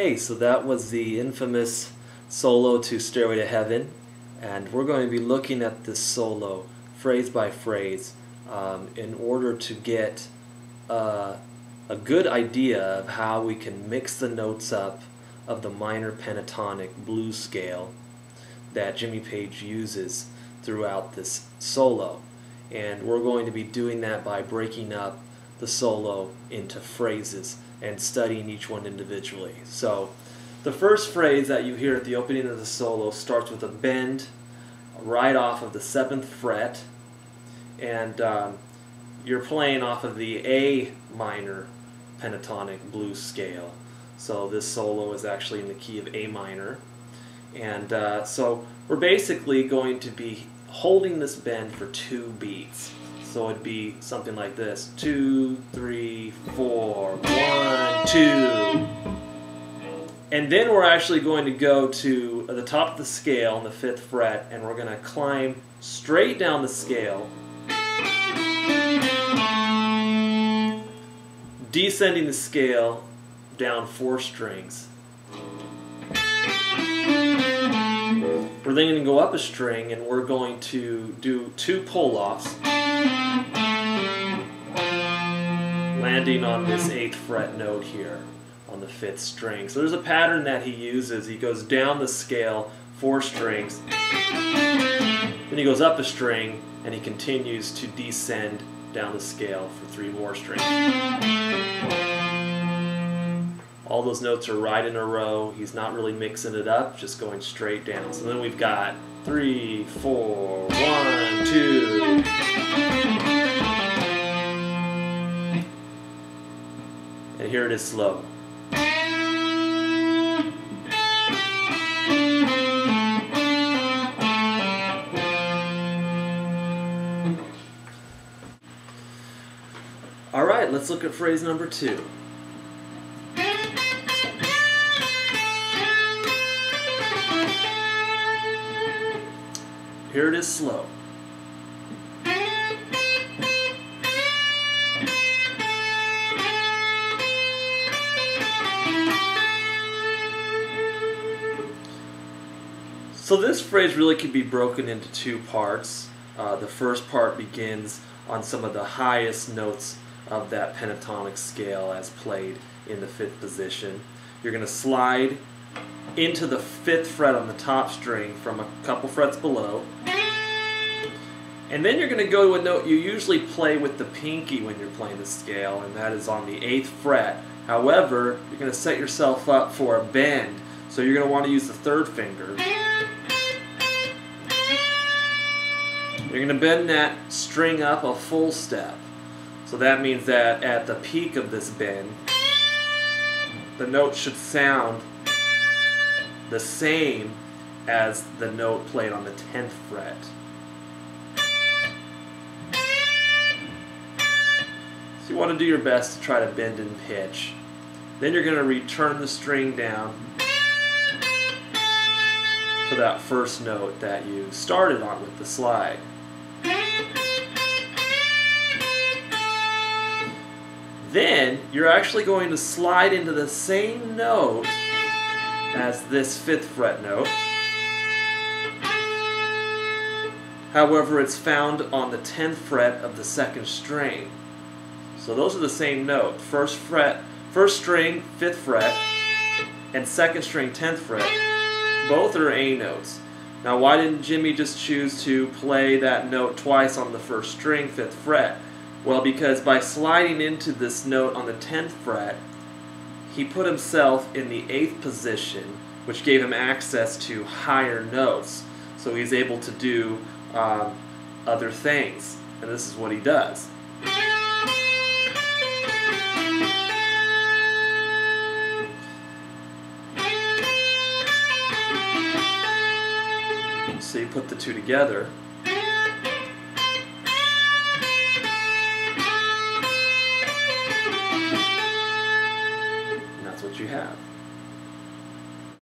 Okay, so that was the infamous solo to Stairway to Heaven, and we're going to be looking at this solo phrase by phrase in order to get a good idea of how we can mix the notes up of the minor pentatonic blues scale that Jimmy Page uses throughout this solo. And we're going to be doing that by breaking up the solo into phrases and studying each one individually. So the first phrase that you hear at the opening of the solo starts with a bend right off of the 7th fret, and you're playing off of the A minor pentatonic blues scale. So this solo is actually in the key of A minor, and so we're basically going to be holding this bend for 2 beats. So it'd be something like this: 2, 3, 4, 1, 2. And then we're actually going to go to the top of the scale on the 5th fret, and we're going to climb straight down the scale, descending the scale down 4 strings. We're then going to go up a string, and we're going to do 2 pull-offs, landing on this 8th fret note here on the 5th string. So there's a pattern that he uses. He goes down the scale 4 strings, then he goes up a string, and he continues to descend down the scale for 3 more strings. All those notes are right in a row. He's not really mixing it up, just going straight down. So then we've got 3, 4, 1, 2. And here it is slow. All right, let's look at phrase number 2. Here it is slow. So this phrase really could be broken into 2 parts. The first part begins on some of the highest notes of that pentatonic scale as played in the 5th position. You're going to slide into the 5th fret on the top string from a couple frets below, and then you're going to go to a note you usually play with the pinky when you're playing the scale, and that is on the 8th fret. However, you're going to set yourself up for a bend, so you're going to want to use the 3rd finger. You're going to bend that string up a full step. So that means that at the peak of this bend, the note should sound the same as the note played on the 10th fret. So you want to do your best to try to bend in pitch. Then you're going to return the string down to that first note that you started on with the slide. Then you're actually going to slide into the same note as this 5th fret note. However, it's found on the 10th fret of the 2nd string. So those are the same note. First string, 5th fret, and 2nd string, 10th fret. Both are A notes. Now, why didn't Jimmy just choose to play that note twice on the 1st string, 5th fret? Well, because by sliding into this note on the 10th fret, he put himself in the 8th position, which gave him access to higher notes. So he's able to do other things. And this is what he does. So you put the 2 together.